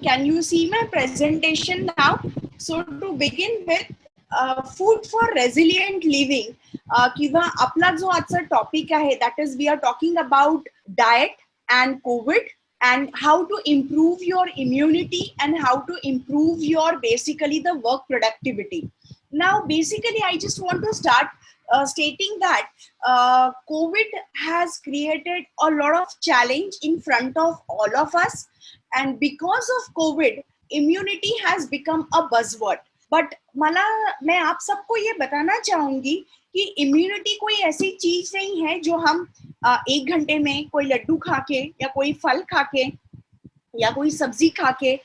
can you see my presentation now? So to begin with, food for resilient living किंवा आपला जो आजचा topic आहे, that is we are talking about diet and COVID and how to improve your immunity and how to improve your basically the work productivity. Now basically I just want to start stating that COVID has created a lot of challenge in front of all of us, and because of COVID immunity has become a buzzword. But मैं आप सबको ये बताना चाहूंगी कि immunity कोई ऐसी चीज नहीं है जो हम 1 घंटे में कोई लड्डू खा के या कोई फल खा के या कोई सब्जी खा के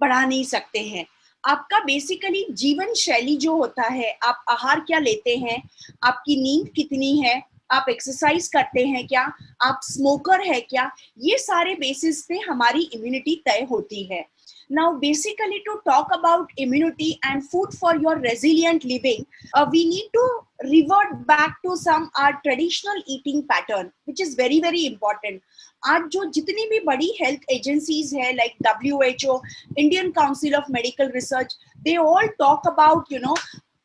बढ़ा नहीं सकते हैं. आपका बेसिकली जीवन शैली जो होता है, आप आहार क्या लेते हैं, आपकी नींद कितनी है, आप एक्सरसाइज करते हैं क्या, आप स्मोकर है क्या, ये सारे बेसिस पे हमारी इम्यूनिटी तय होती है. Now basically to talk about immunity and food for your resilient living, we need to revert back to some our traditional eating pattern, which is very very important. आज जो जितनी भी बड़ी health agencies है like WHO, Indian Council of Medical Research, they all talk about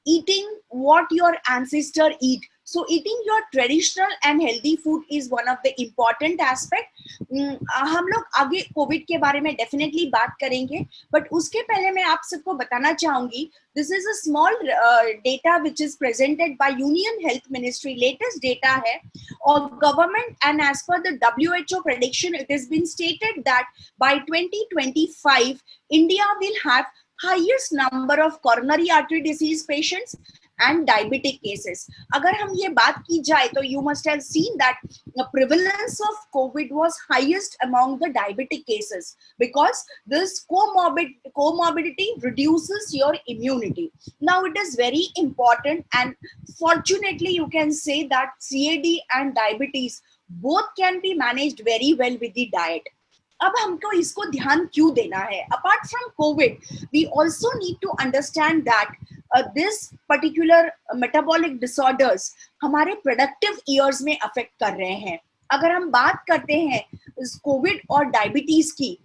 eating what your ancestor eat. So eating your traditional and healthy food is one of the important aspect. हम लोग आगे Covid के बारे में definitely बात करेंगे, but उसके पहले मैं आप सबको बताना चाहूंगी, this is a small data which is presented by union health ministry. Latest data है और government, and as per the WHO prediction it is been stated that by 2025 India will have highest number of coronary artery disease patients and diabetic cases. अगर हम ये बात की जाए तो you must have seen that the prevalence of COVID was highest among the diabetic cases because this comorbidity reduces your immunity. Now it is very important, and fortunately you can say that CAD and diabetes both can be managed very well with the diet. अब हमको इसको ध्यान क्यों देना है? Apart from COVID we also need to understand that this particular metabolic disorders हमारे productive years में affect कर रहे हैं. अगर हम बात करते हैं कोविड और डायबिटीज की,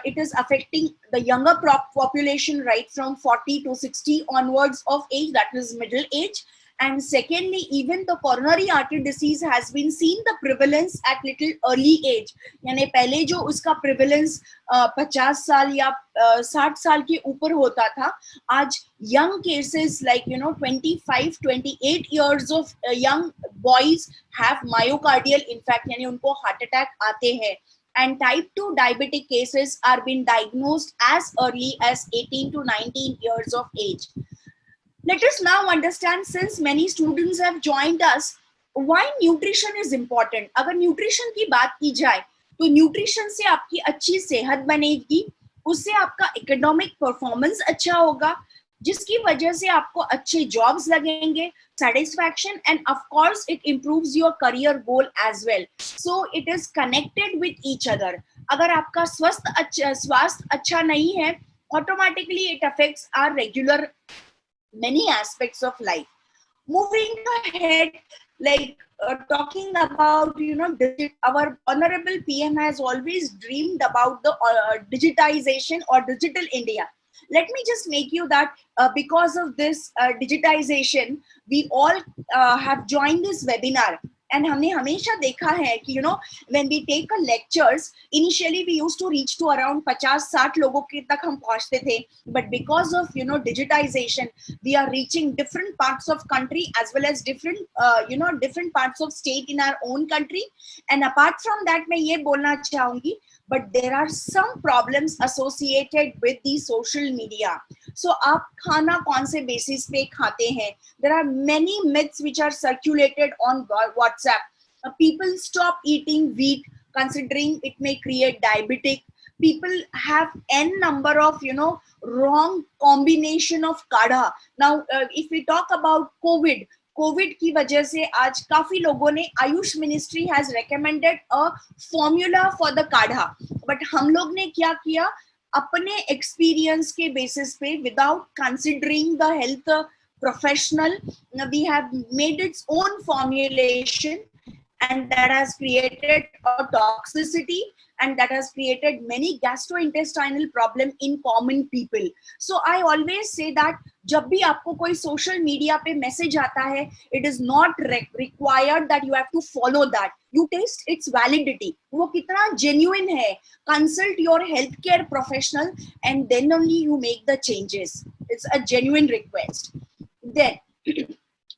it is affecting the younger population right from 40 to 60 onwards of age, that is middle age. And secondly, even the coronary artery disease has been seen the prevalence at little early age. यानी पहले जो उसका prevalence 50 साल या 60 साल के ऊपर होता था, आज young cases like 25-28 years of young boys have myocardial infarct, यानी उनको heart attack आते हैं. And type 2 diabetic cases are being diagnosed as early as 18 to 19 years of age. Let us now understand, since many students have joined us, why nutrition is important. अगर nutrition की बात की जाए तो nutrition से आपकी अच्छी सेहत बनेगी, उससे आपका economic performance अच्छा होगा, जिसकी वजह से आपको अच्छे jobs लगेंगे, satisfaction, and of course it improves your career goal as well. So it is connected with each other. अगर आपका स्वास्थ्य अच्छा नहीं है, automatically it affects our regular many aspects of life. Moving ahead, like talking about our honorable PM has always dreamed about the digitization or digital India. Let me just make you that because of this digitization, we all have joined this webinar. And हमने हमेशा देखा है कि when we take a lectures, initially we used to reach to around 50-60 लोगों के तक हम पहुंचते थे, but because of digitization we are reaching different parts of country as well as different different parts of state in our own country. And apart from that मैं ये बोलना चाहूंगी, but there are some problems associated with the social media. So आप खाना कौन से basis पे खाते हैं? There are many myths which are circulated on WhatsApp. People stop eating wheat considering it may create diabetic. People have n number of wrong combination of kadha. Now if we talk about COVID की वजह से आज काफी लोगों ने, Ayush ministry has recommended a formula for the काढ़ा, but हम लोग ने क्या किया, अपने एक्सपीरियंस के बेसिस पे without considering the health professional, we have made its own formulation and that has created a toxicity, and that has created many gastrointestinal problem in common people. So I always say that जब भी आपको कोई social media पे message आता है, it is not required that you have to follow that. You test its validity, वो कितना genuine है. Consult your healthcare professional and then only you make the changes. It's a genuine request. Then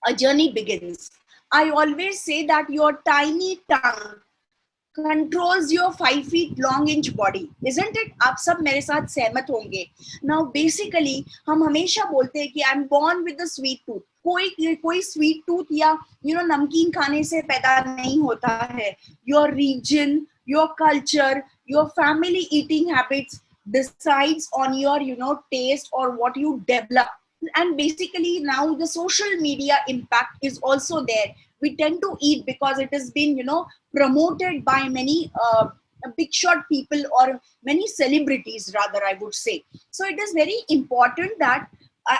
a journey begins. I always say that your tiny tongue controls your 5 feet long inch body, isn't it? आप सब मेरे साथ सहमत होंगे. Now basically हम हमेशा बोलते हैं कि I'm born with a sweet tooth. कोई sweet tooth या नमकीन खाने से पैदा नहीं होता है. Your region, your culture, your family eating habits decides on your taste or what you develop. And basically now the social media impact is also there. We tend to eat because it has been promoted by many big shot people or many celebrities rather, I would say. So it is very important that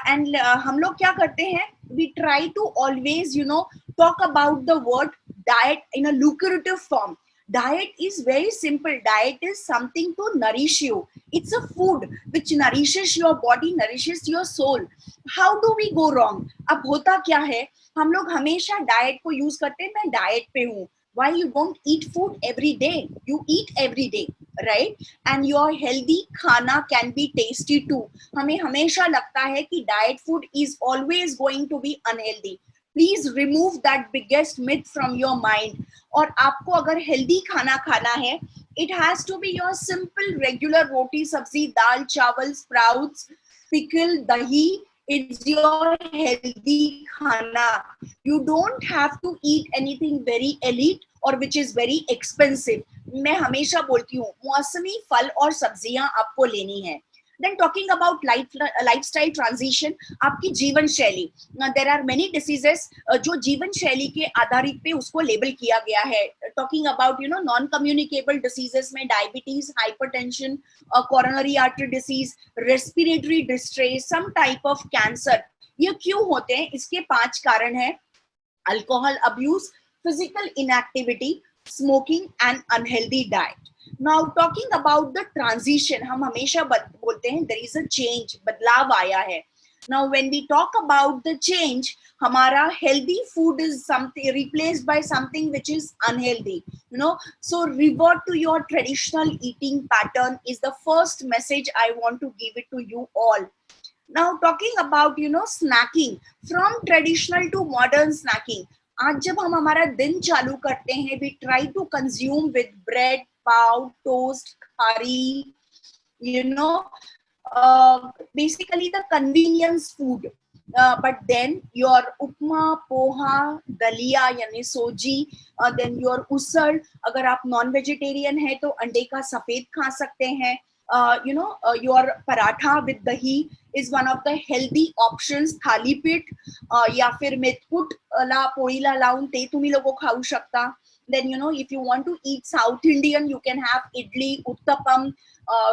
and हम लोग क्या करते हैं, we try to always talk about the word diet in a lucrative form. Diet is very simple. Diet is something to nourish you. It's a food which nourishes your body, nourishes your soul. How do we go wrong? अब होता क्या है, हम लोग हमेशा diet को use करते हैं, मैं डाइट पे हूँ. Why you don't eat food every day? You eat every day, right? And your healthy खाना can be tasty too. हमें हमेशा लगता है कि diet food is always going to be unhealthy. Please remove that biggest myth from your mind. और आपको अगर healthy खाना खाना है, it has to be your simple regular roti, sabzi, dal, chawal, sprouts, pickle, dahi. It's your healthy khana. You don't have to eat anything very elite or which is very expensive. मैं हमेशा बोलती हूँ मौसमी फल और सब्जियां आपको लेनी है. Then talking about lifestyle transition, आपकी जीवन शैली. There are many diseases जो जीवन शैली के आधारित पे उसको लेबल किया गया है. Talking about non-communicable diseases में diabetes, hypertension, coronary artery disease, respiratory distress, some type of cancer. ये क्यों होते हैं? इसके 5 कारण हैं. Alcohol abuse, physical inactivity, smoking and unhealthy diet. Now talking about the transition, हम हमेशा बोलते हैं there is a change, बदलाव आया है. Now when we talk about the change, हमारा healthy food is something replaced by something which is unhealthy. So revert to your traditional eating pattern is the first message I want to give it to you all. Now talking about snacking, from traditional to modern snacking. आज जब हम हमारा दिन चालू करते हैं, we try to consume with bread, pav, toast, khari, basically the convenience food. But then your upma, poha, dalia यानी sooji, then your usal. अगर आप non-vegetarian है तो अंडे का सफेद खा सकते हैं. Your paratha with dahi is one of the healthy options. थाली पीठ या फिर मेथकूट ला पोळीला लावून ते तुम्ही लोक खाऊ शकता. Then if you want to eat South Indian, you can have idli, uttapam.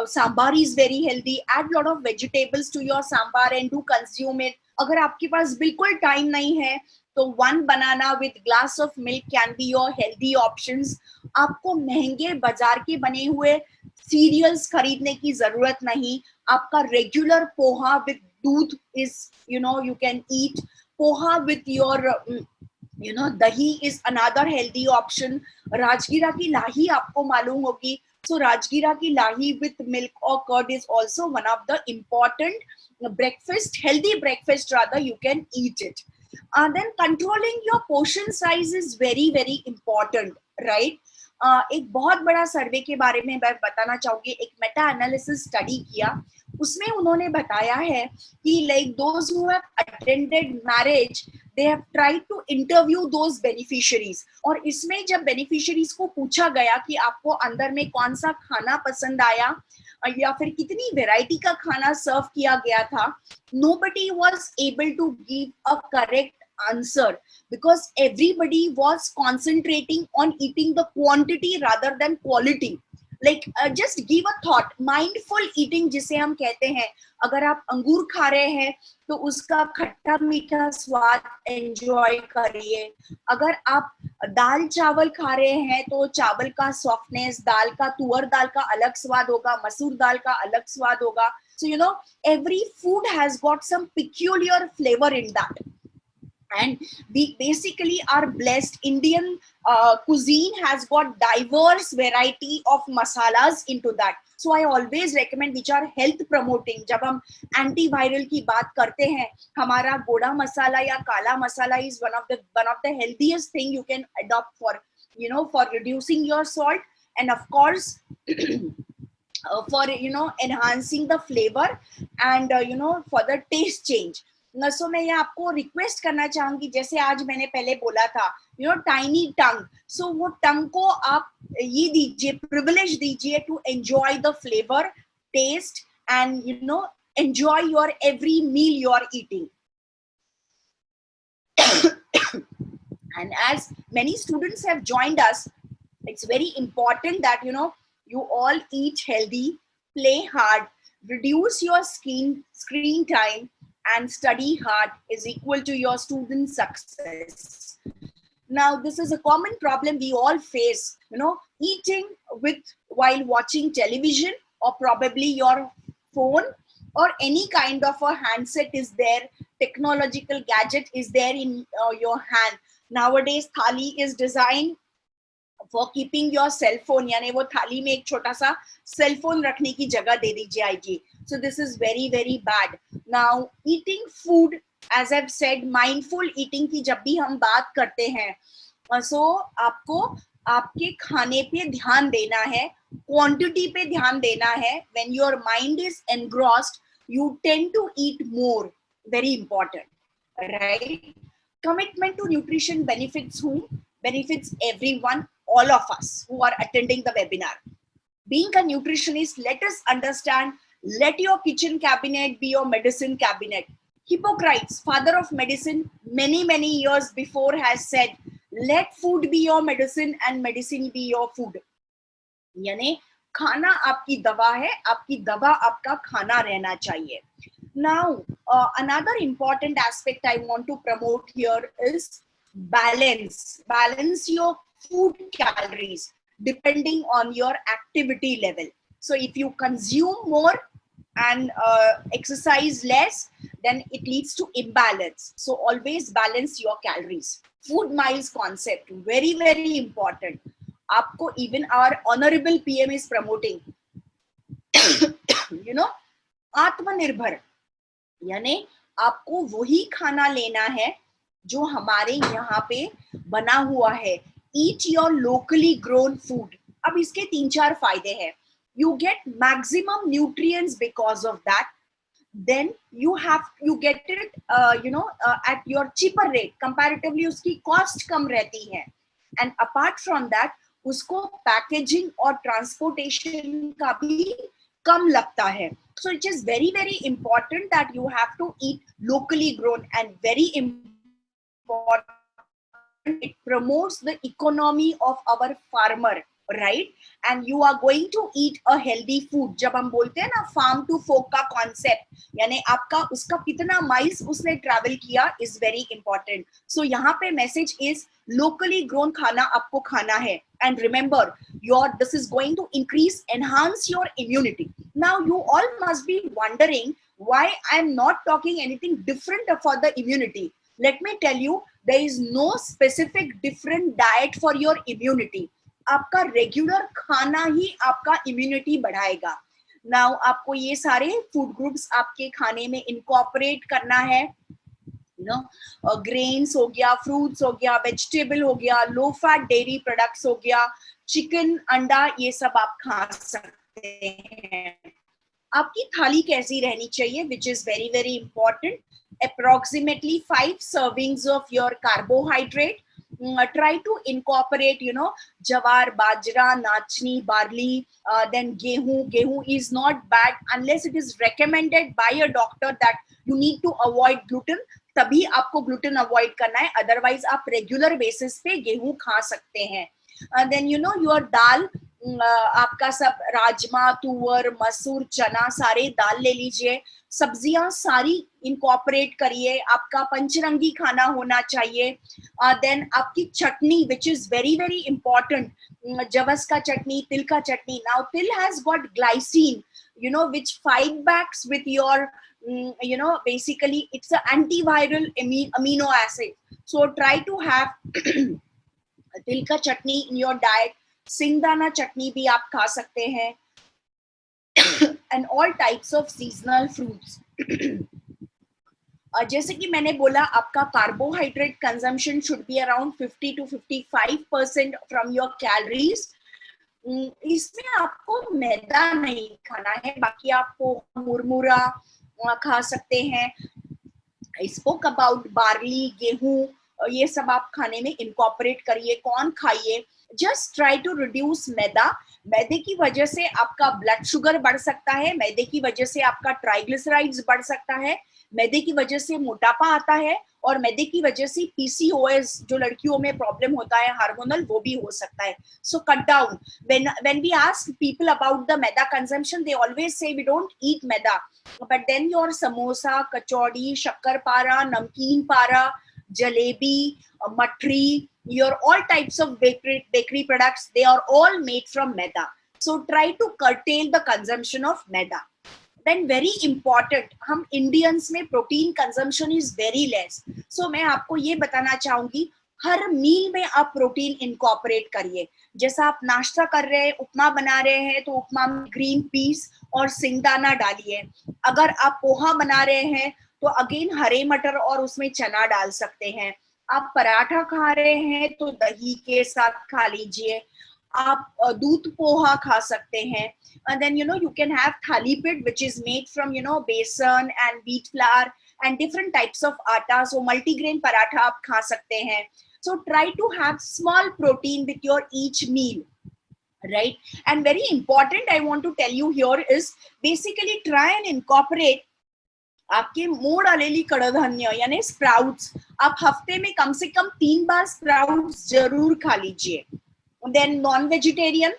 Sambar is very healthy. Add lot of vegetables to your sambar and do consume it. अगर आपके पास बिल्कुल टाइम नहीं है तो 1 banana with glass of milk can be your healthy options. आपको महंगे बाजार के बने हुए सीरियल्स खरीदने की जरूरत नहीं. आपका रेगुलर पोहा विद दूध is you can eat. Poha with your dahi is another healthy option. राजगीरा की लाही आपको मालूम होगी. So Rajgira ki lahi with milk or curd is also one of the important breakfast, healthy breakfast rather, you can eat it. Then controlling your portion size is very, very important, right? एक बहुत बड़ा सर्वे के बारे में मैं बताना चाहूंगी. एक मेटा एनालिसिस स्टडी किया, उसमें उन्होंने बताया है कि like those who have attended marriage, they have tried to interview those beneficiaries. और इसमें जब beneficiaries को पूछा गया कि आपको अंदर में कौन सा खाना पसंद आया या फिर कितनी वैरायटी का खाना सर्व किया गया था, nobody was able to give a correct answer because everybody was concentrating on eating the quantity rather than quality. Like just give a thought, mindful eating जिसे हम कहते हैं. अगर आप अंगूर खा रहे हैं तो उसका खट्टा मीठा स्वाद एंजॉय करिए. अगर आप दाल चावल खा रहे हैं तो चावल का सॉफ्टनेस, दाल का, तुअर दाल का अलग स्वाद होगा, मसूर दाल का अलग स्वाद होगा. So you know, every food has got some peculiar flavor in that. And we basically are blessed. Indian cuisine has got diverse variety of masalas into that. So I always recommend which are health promoting. जब हम antiviral की बात करते हैं, हमारा गोड़ा मसाला या काला मसाला is one of the healthiest thing you can adopt for, you know, for reducing your salt, and of course for, you know, enhancing the flavor, and you know, for the taste change. सो मैं ये आपको request करना चाहूंगी, जैसे आज मैंने पहले बोला था, you know, tiny tongue. So वो टंग को आप ये दीजिए, प्रिविलेज दीजिए to enjoy the flavour, taste, and you know, enjoy your every meal you are eating. And as many students have joined us, it's very important that, you know, you all eat healthy, play hard, reduce your screen time, and study hard is equal to your student success. Now, this is a common problem we all face, you know, eating while watching television, or probably your phone, or any kind of a handset is there, technological gadget is there in your hand. Nowadays, thali is designed for keeping your cell phone, यानी वो थाली में एक छोटा सा cell phone रखने की जगह दे दी जाएगी. So this is very very bad. Now, eating food, as I've said, mindful eating की जब भी हम बात करते हैं, so आपको आपके खाने पे ध्यान देना है, quantity पे ध्यान देना है. When your mind is engrossed, you tend to eat more. Very important, right? Commitment to nutrition benefits whom? Benefits everyone, all of us who are attending the webinar. Being a nutritionist, let us understand, let your kitchen cabinet be your medicine cabinet. Hippocrates, father of medicine, many years before, has said, let food be your medicine and medicine be your food. यानी खाना आपकी दवा है, आपकी दवा आपका खाना रहना चाहिए. Now, another important aspect I want to promote here is balance. Balance your food calories depending on your activity level. So if you consume more and exercise less, then it leads to imbalance. So always balance your calories. Food miles concept, very very important. आपको even our honorable PM is promoting, you know, आत्मनिर्भर, यानी आपको वही खाना लेना है जो हमारे यहाँ पे बना हुआ है. Eat your locally grown food. अब इसके 3-4 फायदे हैं. You get maximum nutrients because of that. Then you get it, at your cheaper rate. Comparatively, उसकी cost कम रहती है. And apart from that, उसको packaging और transportation का भी कम लगता है. So it is very very important that you have to eat locally grown, and very important, it promotes the economy of our farmer, right? And you are going to eat a healthy food. जब हम बोलते हैं ना farm to fork का concept, यानी आपका उसका कितना miles उसने travel किया is very important. So यहाँ पे message is locally grown खाना आपको खाना है. And remember, this is going to enhance your immunity. Now you all must be wondering why I'm not talking anything different for the immunity. Let me tell you, there is no specific different diet for your immunity. आपका regular खाना ही आपका immunity बढ़ाएगा. Now आपको ये सारे food groups आपके खाने में इनकॉर्पोरेट करना है. ग्रेन्स हो गया, फ्रूट्स हो गया, वेजिटेबल हो गया, लो फैट डेयरी प्रोडक्ट्स हो गया, चिकन, अंडा, ये सब आप खा सकते हैं. आपकी थाली कैसी रहनी चाहिए, which is very very important. Approximately 5 servings of your carbohydrate. Try to incorporate, jawar, bajra, nachni, barley, then gehu. Gehu is not bad unless it is recommended by a doctor that you need to avoid gluten. तभी आपको gluten avoid करना है. Otherwise आप regular basis पे गेहूं खा सकते हैं. Then your dal, आपका सब राजमा, तुअर, मसूर, चना, सारे दाल ले लीजिए, सब्जियां सारी इनकॉर्पोरेट करिए, आपका पंचरंगी खाना होना चाहिए। देन आपकी chutney which is very very important, जवस का चटनी, तिल का chutney. Now til has got glycine, which fight backs with your, basically it's an antiviral amino acid. So try to have तिल का चटनी इन योर डाइट। सिंगदाना चटनी भी आप खा सकते हैं, and all types of seasonal fruits. जैसे कि मैंने बोला, आपका carbohydrate consumption should be around 50 to 55% from your calories. इसमें आपको मैदा नहीं खाना है, बाकी आपको मुरमुरा खा सकते हैं। आई स्पोक अबाउट बार्ली, गेहूं, ये सब आप खाने में इनकॉर्पोरेट करिए। कॉर्न खाइए। जस्ट ट्राई टू रिड्यूस मैदा। मैदे की वजह से आपका ब्लड शुगर बढ़ सकता है, मैदे की वजह से आपका ट्राइग्लिसराइड्स बढ़ सकता है, मैदे की वजह से मोटापा आता है, और मैदे की वजह से पीसीओएस जो लड़कियों में प्रॉब्लम होता है हार्मोनल, वो भी हो सकता है। So cut down. when we ask people about the maida consumption, they always say we don't eat maida, but then your samosa, kachori, shakkar para, namkeen para, jalebi, matri, your all types of bakery products, they are all made from maida. So try to curtail the consumption of maida. Then very important, हम Indians में protein consumption is very less. So मैं आपको ये बताना चाहूंगी, हर मील में आप protein incorporate करिए। जैसा आप नाश्ता कर रहे हैं, उपमा बना रहे हैं, तो उपमा में ग्रीन पीस और सिंगदाना डालिए। अगर आप पोहा बना रहे हैं तो अगेन हरे मटर और उसमें चना डाल सकते हैं। आप पराठा खा रहे हैं तो दही के साथ खा लीजिए। आप दूध पोहा खा सकते हैं। And then you can have thali pit, which is made from besan and wheat flour and different types of atta. So multigrain paratha आप खा सकते हैं। So try to have small protein with your each meal, right? And very important, I want to tell you here is basically try and incorporate आपके mood डालेली कड़धान्य यानी sprouts. आप हफ्ते में कम से कम 3 बार स्प्राउट्स जरूर खा लीजिए। Then non-vegetarian,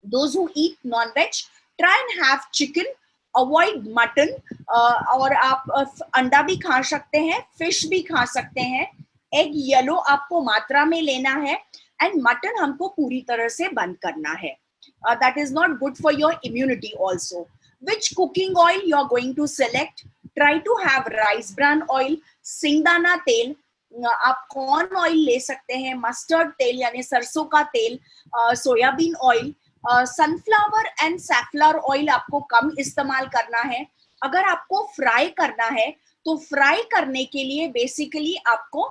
those who eat non-veg, try and have chicken, avoid mutton, और आप अंडा भी खा सकते हैं, फिश भी खा सकते हैं। एग येलो आपको मात्रा में लेना है, एंड मटन हमको पूरी तरह से बंद करना है। That is not good for your immunity also. Which cooking oil you are going to select? Try to have rice bran oil, सिंगदाना तेल, आप कॉर्न ऑयल ले सकते हैं, मस्टर्ड तेल यानी सरसों का तेल, soybean oil, sunflower and safflower oil आपको कम इस्तेमाल करना है। अगर आपको फ्राई करना है तो फ्राई करने के लिए बेसिकली आपको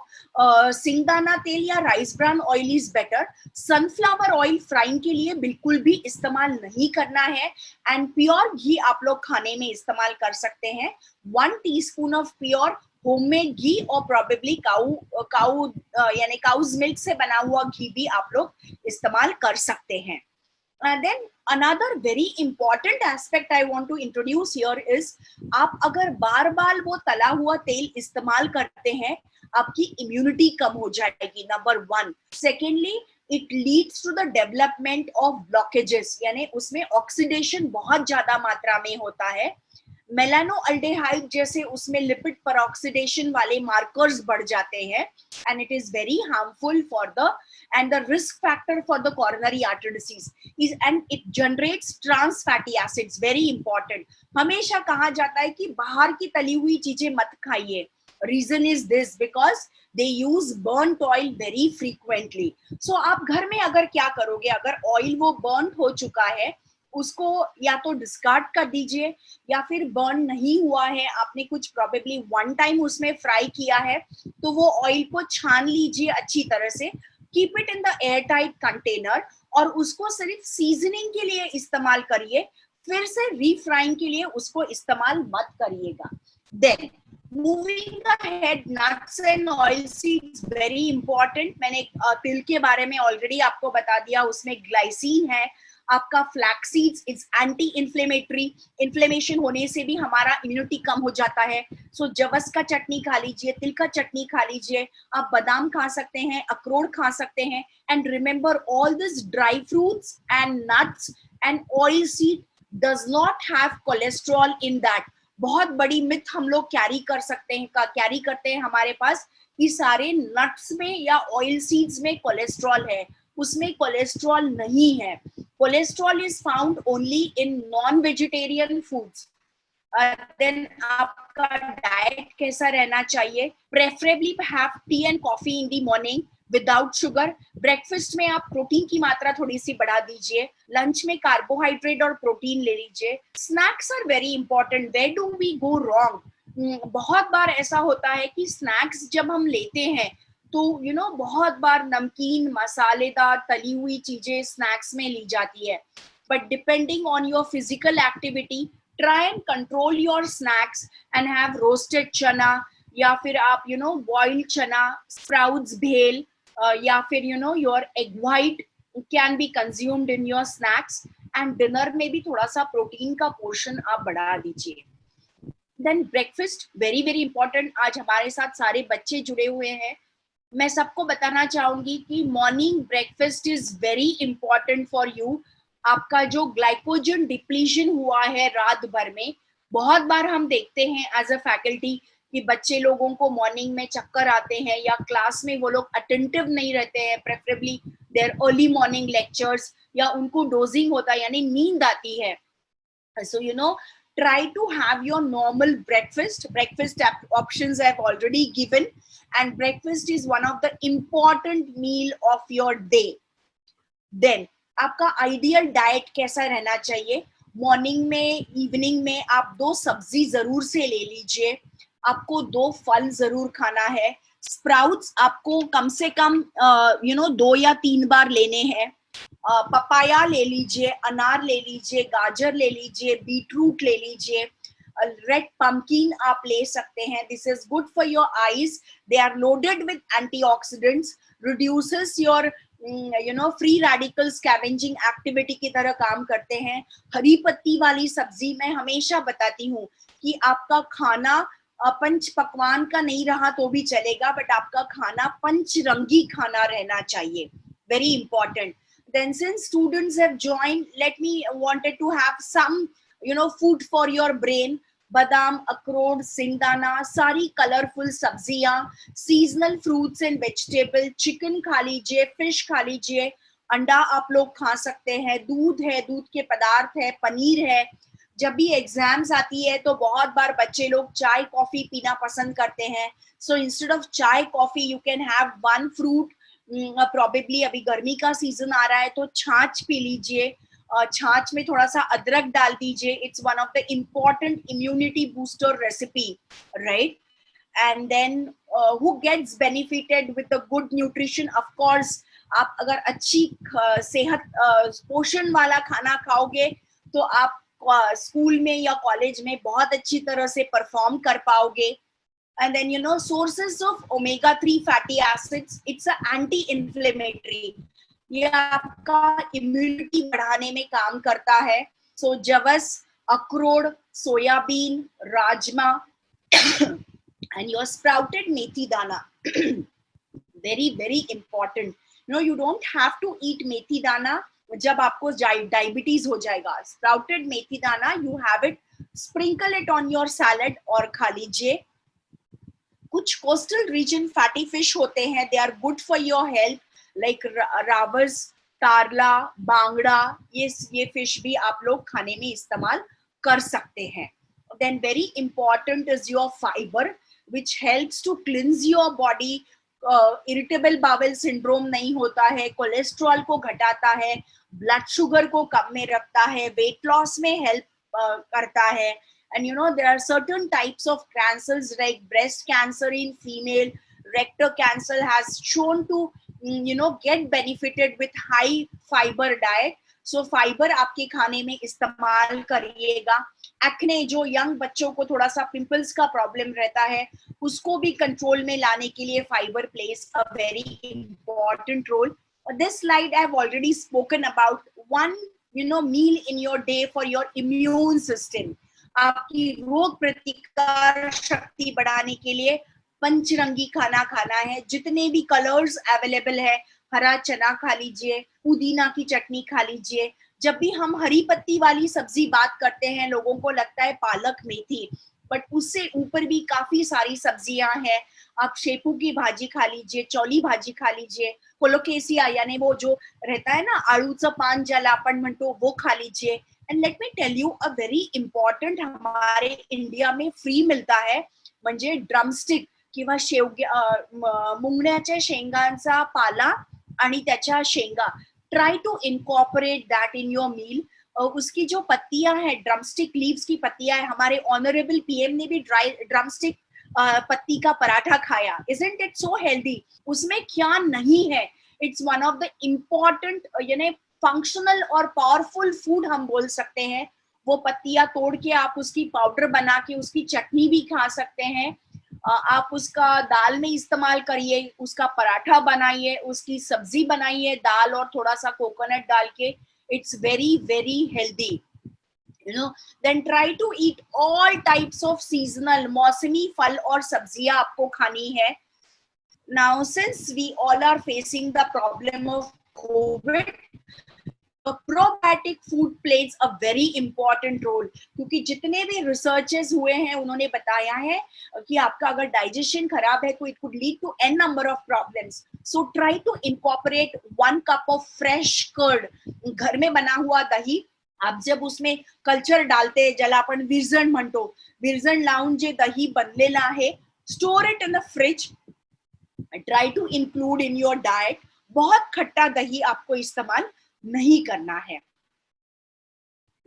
सिंगदाना तेल या rice bran oil is better. Sunflower oil frying के लिए बिल्कुल भी इस्तेमाल नहीं करना है, एंड प्योर घी आप लोग खाने में इस्तेमाल कर सकते हैं। 1 टीस्पून ऑफ प्योर होममेड घी और प्रोबेबली काऊ यानी काउज मिल्क से बना हुआ घी भी आप लोग इस्तेमाल कर सकते हैं। Then another very important aspect I want to introduce here is, आप अगर बार बार वो तला हुआ तेल इस्तेमाल करते हैं, आपकी इम्यूनिटी कम हो जाएगी, number 1। Secondly, it leads to the development of blockages, यानी उसमें ऑक्सीडेशन बहुत ज्यादा मात्रा में होता है। मेलानोअल्डेहाइड जैसे उसमें लिपिड परऑक्सीडेशन वाले मार्कर्स बढ़ जाते हैं, and it is very harmful for the risk factor for the coronary artery disease is, and it generates trans fatty acids, very important। हमेशा कहा जाता है कि बाहर की तली हुई चीजें मत खाइए। Reason is this, because they use burnt oil very frequently। So आप घर में अगर क्या करोगे, अगर ऑयल वो बर्न हो चुका है उसको या तो डिस्कार्ड कर दीजिए, या फिर बर्न नहीं हुआ है, आपने कुछ प्रोबेबली 1 टाइम उसमें फ्राई किया है, तो वो ऑयल को छान लीजिए अच्छी तरह से, keep it in the air tight container, और उसको सिर्फ सीजनिंग के लिए इस्तेमाल करिए, फिर से रीफ्राइंग के लिए उसको इस्तेमाल मत करिएगा। Then moving ahead, nuts and oil seeds very important. मैंने तिल के बारे में ऑलरेडी आपको बता दिया, उसमें ग्लाइसिन है। आपका flax seeds is anti inflammatory, inflammation होने से भी हमारा इम्यूनिटी कम हो जाता है। सो जवस का चटनी खा लीजिए, तिल का चटनी खा लीजिए, आप बादाम खा सकते हैं, अखरोट खा सकते हैं। And remember all this dry fruits and nuts and oil seed does not have cholesterol in that. बहुत बड़ी मिथ हम लोग कैरी करते हैं हमारे पास कि सारे नट्स में या ऑयल सीड्स में कोलेस्ट्रॉल है, उसमें कोलेस्ट्रॉल नहीं है। Cholesterol is found only in non vegetarian foods. Then आपका डाइट कैसा रहना चाहिए? Preferably have tea and coffee in the morning without sugar. Breakfast में आप प्रोटीन की मात्रा थोड़ी सी बढ़ा दीजिए, लंच में कार्बोहाइड्रेट और प्रोटीन ले लीजिए। Snacks are very important. Where do we go wrong? बहुत बार ऐसा होता है कि स्नैक्स जब हम लेते हैं तो बहुत बार नमकीन, मसालेदार, तली हुई चीजें स्नैक्स में ली जाती है। But depending on your physical activity, try and control your snacks and have roasted चना, या फिर आप बॉइल्ड चना, स्प्राउट्स, भेल, या फिर your egg white can be consumed in your snacks. And dinner में भी थोड़ा सा प्रोटीन का पोर्शन आप बढ़ा दीजिए। Then breakfast very very important. आज हमारे साथ सारे बच्चे जुड़े हुए हैं। मैं सबको बताना चाहूंगी कि morning breakfast is very important for you. आपका जो ग्लाइकोजन डिप्लीशन हुआ है रात भर में, बहुत बार हम देखते हैं एज अ फैकल्टी कि बच्चे लोगों को मॉर्निंग में चक्कर आते हैं या क्लास में वो लोग अटेंटिव नहीं रहते हैं, preferably their early morning lectures, या उनको डोजिंग होता है यानी नींद आती है। So try to have your normal breakfast. Breakfast options I've already given, and breakfast is one of the important meal of your day. Then आपका ideal diet कैसा रहना चाहिए? मॉर्निंग में, इवनिंग में आप 2 सब्जी जरूर से ले लीजिए, आपको 2 फल जरूर खाना है। स्प्राउट्स आपको कम से कम 2 या 3 बार लेने हैं। पपाया ले लीजिए, अनार ले लीजिए, गाजर ले लीजिए, बीटरूट ले लीजिए, रेड पंपकिन आप ले सकते हैं। This is good for your eyes, they are loaded with antioxidants, reduces your free radical scavenging activity की तरह काम करते हैं। हरी पत्ती वाली सब्जी मैं हमेशा बताती हूँ कि आपका खाना पंच पकवान का नहीं रहा तो भी चलेगा, बट आपका खाना पंचरंगी खाना रहना चाहिए, very important. Then since students have joined, let me wanted to have some food for your brain. Badam, अखरोट, सिंगदाना, सारी कलरफुल सब्जियां, seasonal fruits and vegetable, chicken खा लीजिए, फिश खा लीजिए, अंडा आप लोग खा सकते हैं, दूध है, दूध के पदार्थ है, पनीर है। जब भी एग्जाम्स आती है तो बहुत बार बच्चे लोग चाय कॉफी पीना पसंद करते हैं। सो इंस्टेड ऑफ चाय coffee you can have 1 fruit. Probably अभी गर्मी का सीजन आ रहा है तो छाछ पी लीजिए, छाछ में थोड़ा सा अदरक डाल दीजिए। It's one of the important immunity booster recipe, right? And then who gets benefited with the good nutrition? Of course आप अगर अच्छी सेहत पोषण वाला खाना खाओगे तो आप स्कूल में या कॉलेज में बहुत अच्छी तरह से परफॉर्म कर पाओगे। And then sources of omega-3 fatty acids, it's a anti-inflammatory, ये आपका इम्यूनिटी बढ़ाने में काम करता है। सो जवस, अखरोट, soybean, rajma and your sprouted मेथी दाना, very very important. You don't have to eat मेथी दाना जब आपको डायबिटीज हो जाएगा। स्प्राउटेड मेथी दाना, you have it, sprinkle it on your salad और खा लीजिए। कुछ कोस्टल रीजन फैटी फिश होते हैं, they are good for your health, like rawas, tarla, bangda, ये फिश भी आप लोग खाने में इस्तेमाल कर सकते हैं। Then very important is your fibre which helps to cleanse your body. Irritable bowel syndrome नहीं होता है, कोलेस्ट्रॉल को घटाता है, ब्लड शुगर को कम में रखता है, वेट लॉस में हेल्प करता है। And there are certain types of cancers like breast cancer in female, rectal cancer has shown to get benefited with high fiber diet. So fiber आपके खाने में इस्तेमाल करिएगा। एक्ने, जो यंग बच्चों को थोड़ा सा पिंपल्स का प्रॉब्लम रहता है, उसको भी कंट्रोल में लाने के लिए fibre plays a very important role. This slide I have already spoken about. One meal in your day for your immune system. आपकी रोग प्रतिकार शक्ति बढ़ाने के लिए पंचरंगी खाना खाना है. जितने भी कलर्स अवेलेबल है, हरा चना खा लीजिए, पुदीना की चटनी खा लीजिए. जब भी हम हरी पत्ती वाली सब्जी बात करते हैं, लोगों को लगता है पालक मेथी, बट उससे ऊपर भी काफी सारी सब्जियां हैं. आप शेपू की भाजी खा लीजिए, चौली भाजी खा लीजिए, कोलोकेसिया यानी वो जो रहता है ना आळूचं पान ज्याला आपण म्हणतो, वो खा लीजिए. And let me tell you a very important हमारे इंडिया में फ्री मिळता है, म्हणजे ड्रमस्टिक किंवा मुंगण्याच्या शेंगांचा पाला आणि त्याच्या शेंगा. Try to incorporate that in your meal. उसकी जो पत्तियां हैं, ड्रमस्टिक लीव्स की पत्तियां हैं, हमारे ऑनरेबल पीएम ने भी ड्रमस्टिक पत्ती का पराठा खाया. Isn't it so healthy? उसमें क्या नहीं है. It's one of the important यानी फंक्शनल और पावरफुल फूड हम बोल सकते हैं. वो पत्तियां तोड़ के आप उसकी पाउडर बना के उसकी चटनी भी खा सकते हैं. आप उसका दाल में इस्तेमाल करिए, उसका पराठा बनाइए, उसकी सब्जी बनाइए दाल और थोड़ा सा कोकोनट डाल के. It's very very healthy. Then try to eat all types of seasonal मौसमी फल और सब्जियां आपको खानी है. Now since we all are facing the problem of COVID, probiotic food plays a very important role. क्योंकि जितने भी रिसर्चेस हुए हैं उन्होंने बताया है कि आपका अगर डाइजेशन खराब है तो it could lead to n number of problems. So try to incorporate 1 cup of fresh curd. घर में बना हुआ दही आप जब उसमें कल्चर डालते, ज्याला आपण विरजण म्हणतो, विरजण लावून जे दही बनलेलं आहे, store it in the fridge. Try to include in your diet. बहुत खट्टा दही आपको इस्तेमाल नहीं करना है.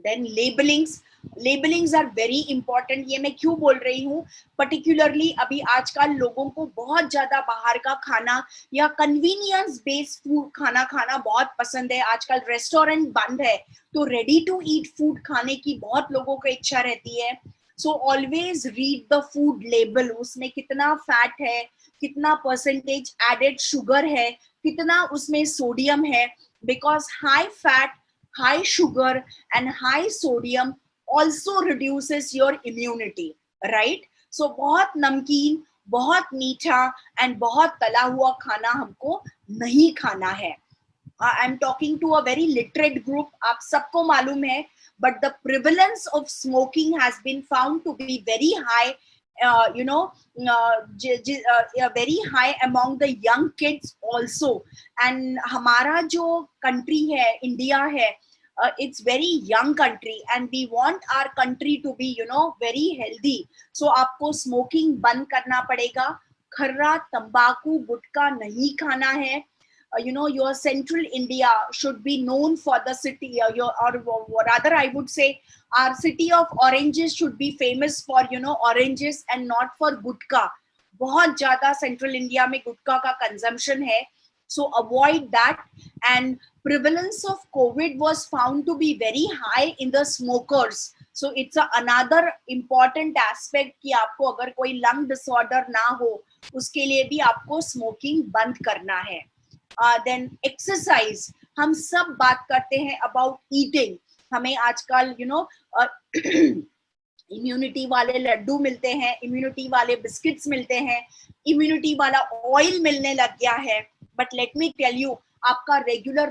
Then labellings are very important. ये मैं क्यों बोल रही हूँ, पर्टिकुलरली अभी आजकल लोगों को बहुत ज्यादा बाहर का खाना या कन्वीनियंस बेस्ड फूड खाना बहुत पसंद है. आजकल रेस्टोरेंट बंद है तो रेडी टू ईट फूड खाने की बहुत लोगों को इच्छा रहती है. So always read the food label. उसमें कितना फैट है, कितना परसेंटेज एडेड शुगर है, कितना उसमें सोडियम है. Because high fat, high sugar and high sodium also reduces your immunity, right? So बहुत नमकीन, बहुत मीठा and बहुत तला हुआ खाना हमको नहीं खाना है. I'm talking to a very literate group. आप सबको मालूम है, but the prevalence of smoking has been found to be very high. Very high among the young kids also. And हमारा जो country है, India है, it's very young country and we want our country to be very healthy. So आपको smoking बंद करना पड़ेगा. खर्रा, तंबाकू, गुटखा नहीं खाना है. Your central India should be known for the city, or rather I would say our city of oranges should be famous for oranges and not for gutka. बहुत ज्यादा central India में गुटखा का consumption है. So avoid that. And prevalence of COVID was found to be very high in the smokers. So it's another important aspect कि आपको अगर कोई lung disorder ना हो उसके लिए भी आपको smoking बंद करना है. Then exercise. हम सब बात करते हैं about eating. हमें आजकल इम्यूनिटी वाले लड्डू मिलते हैं, इम्यूनिटी वाले बिस्किट्स मिलते हैं, इम्यूनिटी वाला ऑयल मिलने लग गया है. But let me tell you, आपका रेगुलर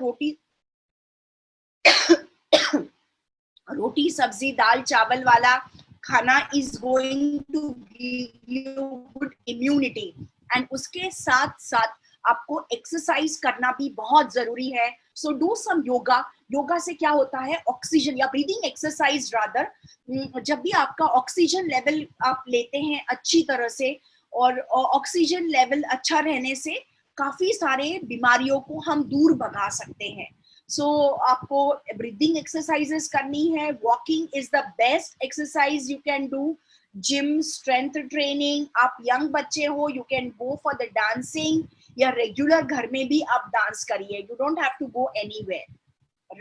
रोटी सब्जी दाल चावल वाला खाना is going to give you good immunity. And उसके साथ साथ आपको एक्सरसाइज करना भी बहुत जरूरी है. So do some yoga. Yoga से क्या होता है, ऑक्सीजन या ब्रीदिंग एक्सरसाइज रादर. जब भी आपका ऑक्सीजन लेवल आप लेते हैं अच्छी तरह से, और ऑक्सीजन लेवल अच्छा रहने से काफी सारे बीमारियों को हम दूर भगा सकते हैं. सो आपको ब्रीदिंग एक्सरसाइजेस करनी है. Walking is the best exercise you can do. Gym, strength training. आप यंग बच्चे हो, you can go for the dancing, या रेगुलर घर में भी आप डांस करिए. You don't have to go anywhere,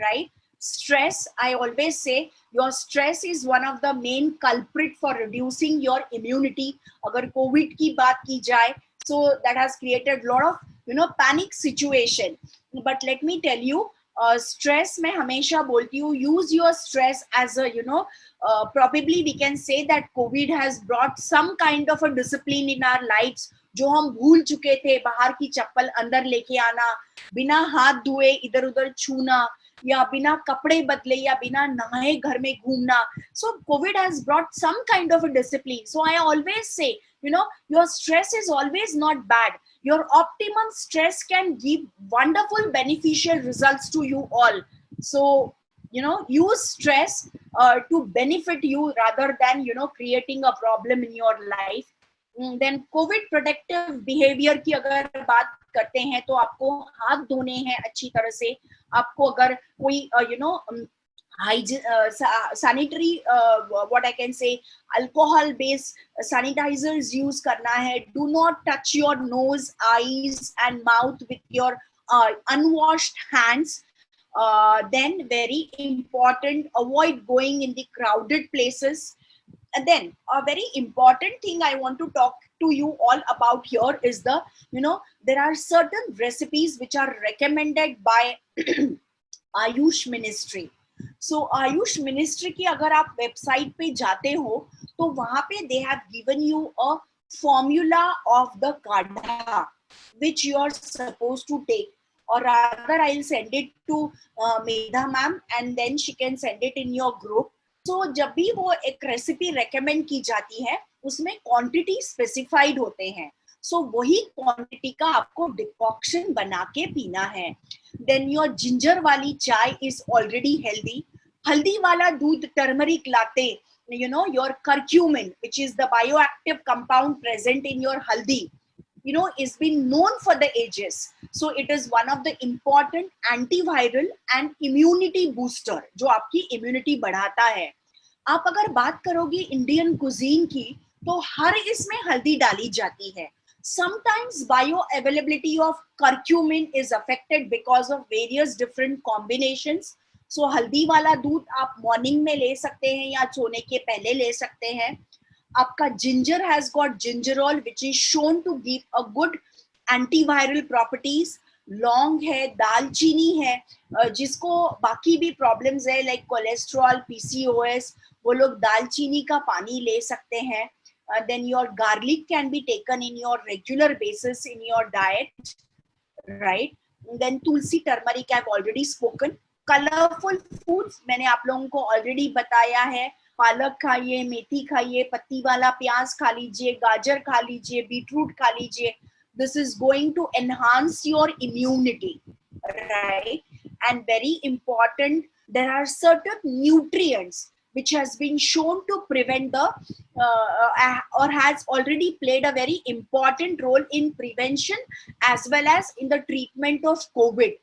right? Stress, I always say your stress is one of the main culprit for reducing your immunity. अगर Covid की बात की जाए, so that has created lot of panic situation. But let me tell you, stress मैं हमेशा बोलती हूँ, use your stress as a probably we can say that COVID has brought some kind of a discipline in our lives, जो हम भूल चुके थे. बाहर की चप्पल अंदर लेके आना, बिना हाथ धोए इधर उधर छूना, या बिना कपड़े बदले या बिना नहाए घर में घूमना. So COVID has brought some kind of a discipline. So I always say, your stress is always not bad. Your optimum stress can give wonderful beneficial results to you all. So use stress to benefit you rather than creating a problem in your life. Then COVID protective behavior की अगर बात करते हैं तो आपको हाथ धोने हैं अच्छी तरह से. आपको अगर कोई sanitary what I can say, alcohol based sanitizers use करना है. Do not touch your nose, eyes and mouth with your unwashed hands. Then very important, avoid going in the crowded places. And then a very important thing I want to talk to you all about here is there are certain recipes which are recommended by Ayush Ministry. So Ayush Ministry की अगर आप website पे जाते हो तो वहाँ पे they have given you a formula of the kadha which you are supposed to take, or rather I'll send it to Medha ma'am and then she can send it in your group. So जब भी वो एक recipe recommend की जाती है उसमें quantity specified होते हैं. सो वही क्वांटिटी का आपको डिकॉक्शन बना के पीना है. देन योर जिंजर वाली चाय इज ऑलरेडी हेल्दी. हल्दी वाला दूध turmeric latte, your curcumin, which is the bioactive compound present in your haldi, is been known for the ages. So it is one of the important antiviral and immunity booster जो आपकी immunity बढ़ाता है. आप अगर बात करोगे Indian cuisine की तो हर इसमें हल्दी डाली जाती है. Sometimes bioavailability of curcumin is affected because of various different combinations. So हल्दी वाला दूध आप मॉर्निंग में ले सकते हैं या सोने के पहले ले सकते हैं. आपका ginger has got gingerol which is shown to give a good antiviral properties. लौंग है, दालचीनी है, जिसको बाकी भी प्रॉब्लम्स है लाइक कोलेस्ट्रॉल, पीसीओएस, वो लोग दालचीनी का पानी ले सकते हैं. Then your garlic can be taken in your regular basis in your diet, right? Then tulsi, turmeric I've already spoken. Colorful foods मैंने आप लोगों को already बताया है. पालक खाइए, मेथी खाइए, पत्ती वाला प्याज खा लीजिए, गाजर खा लीजिए, बीटरूट खा लीजिए. This is going to enhance your immunity, right? And very important, there are certain nutrients which has been shown to prevent the or has already played a very important role in prevention as well as in the treatment of COVID.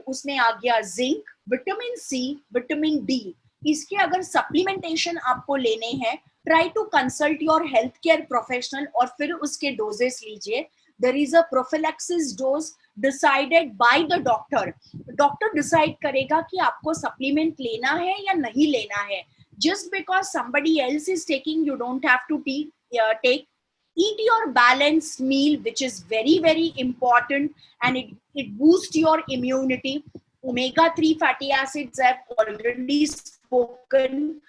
उसमें आ गया zinc, vitamin C, vitamin D. इसके अगर supplementation आपको लेने हैं, try to consult your health care professional और फिर उसके डोजेस लीजिए. There is a prophylaxis dose decided by the doctor. Doctor decide करेगा कि आपको सप्लीमेंट लेना है या नहीं लेना है. Just because somebody else is taking, you don't have to take. Eat your balanced meal, which is very, very important, and it boosts your immunity. Omega-3 fatty acids I've already spoken.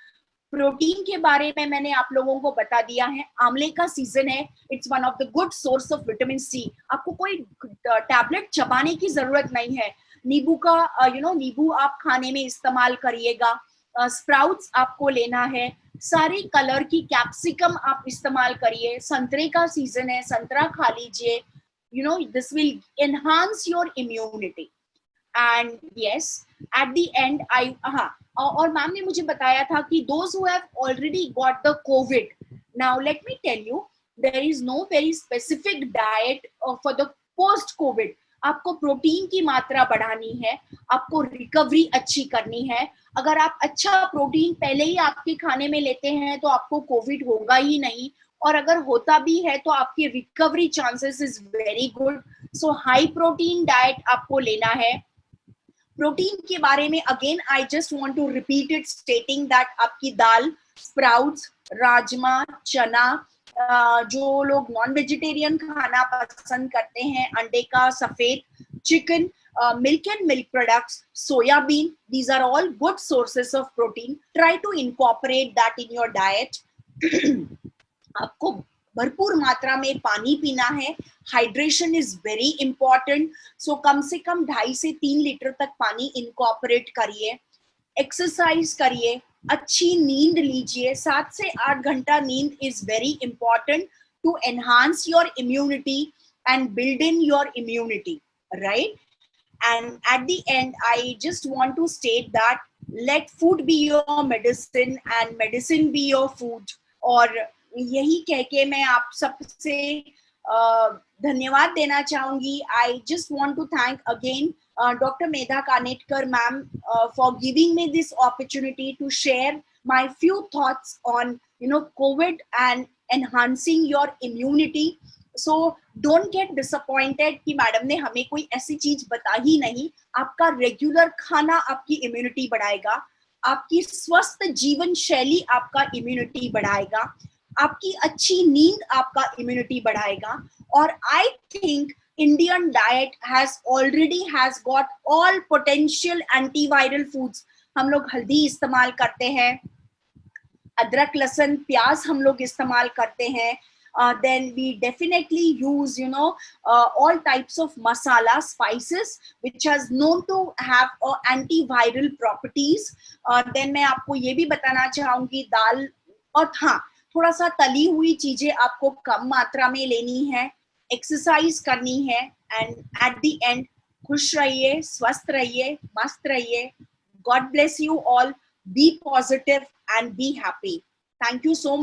Protein के बारे में मैंने आप लोगों को बता दिया है. आंवले का सीजन है, it's one of the good source of vitamin C. आपको कोई टैबलेट चबाने की जरूरत नहीं है. नींबू का नींबू आप खाने में इस्तेमाल करिएगा. स्प्राउट्स आपको लेना है. सारे कलर की कैप्सिकम आप इस्तेमाल करिए. संतरे का सीजन है, संतरा खा लीजिए. This will enhance your immunity. And yes, at the end और मैम ने मुझे बताया था कि those who have already got the COVID, now let me tell you, there is no very specific diet for the post COVID. आपको protein की मात्रा बढ़ानी है, आपको रिकवरी अच्छी करनी है. अगर आप अच्छा प्रोटीन पहले ही आपके खाने में लेते हैं तो आपको कोविड होगा ही नहीं, और अगर होता भी है तो आपकी recovery chances is very good. So high protein diet आपको लेना है. प्रोटीन के बारे में again I just want to repeat it stating that आपकी दाल, स्प्राउट्स, राजमा, चना, जो लोग नॉन वेजिटेरियन खाना पसंद करते हैं, अंडे का सफेद, chicken, milk and milk products, soya bean, these are all good sources of protein. Try to incorporate that in your diet. आपको भरपूर मात्रा में पानी पीना है. Hydration is very important. So कम से कम 2.5 से 3 लीटर तक पानी इनकॉर्पोरेट करिए. एक्सरसाइज करिए, अच्छी नींद लीजिए. 7 से 8 घंटा नींद is very important to enhance your immunity and build in your immunity, right? And at the end, I just want to state that let food be your medicine and medicine be your food. और यही कह के मैं आप सबसे धन्यवाद देना चाहूंगी. I just want to thank again Dr. Medha Kanetkar ma'am for giving me this opportunity to share my few thoughts on COVID and enhancing your immunity. So don't get disappointed कि मैडम ने हमें कोई ऐसी चीज बता ही नहीं. आपका regular खाना आपकी इम्यूनिटी बढ़ाएगा, आपकी स्वस्थ जीवन शैली आपका इम्यूनिटी बढ़ाएगा, आपकी अच्छी नींद आपका इम्यूनिटी बढ़ाएगा. और I think Indian diet has already has got all potential antiviral foods. हम लोग हल्दी इस्तेमाल करते हैं, अदरक लहसुन प्याज हम लोग इस्तेमाल करते हैं. Then we definitely use all types of masala spices which has known to have antiviral properties. Then मैं आपको ये भी बताना चाहूंगी दाल और हाँ थोड़ा सा तली हुई चीजें आपको कम मात्रा में लेनी है, एक्सरसाइज करनी है. एंड एट द एंड खुश रहिए, स्वस्थ रहिए, मस्त रहिए. God bless you all. Be positive and be happy. Thank you so much.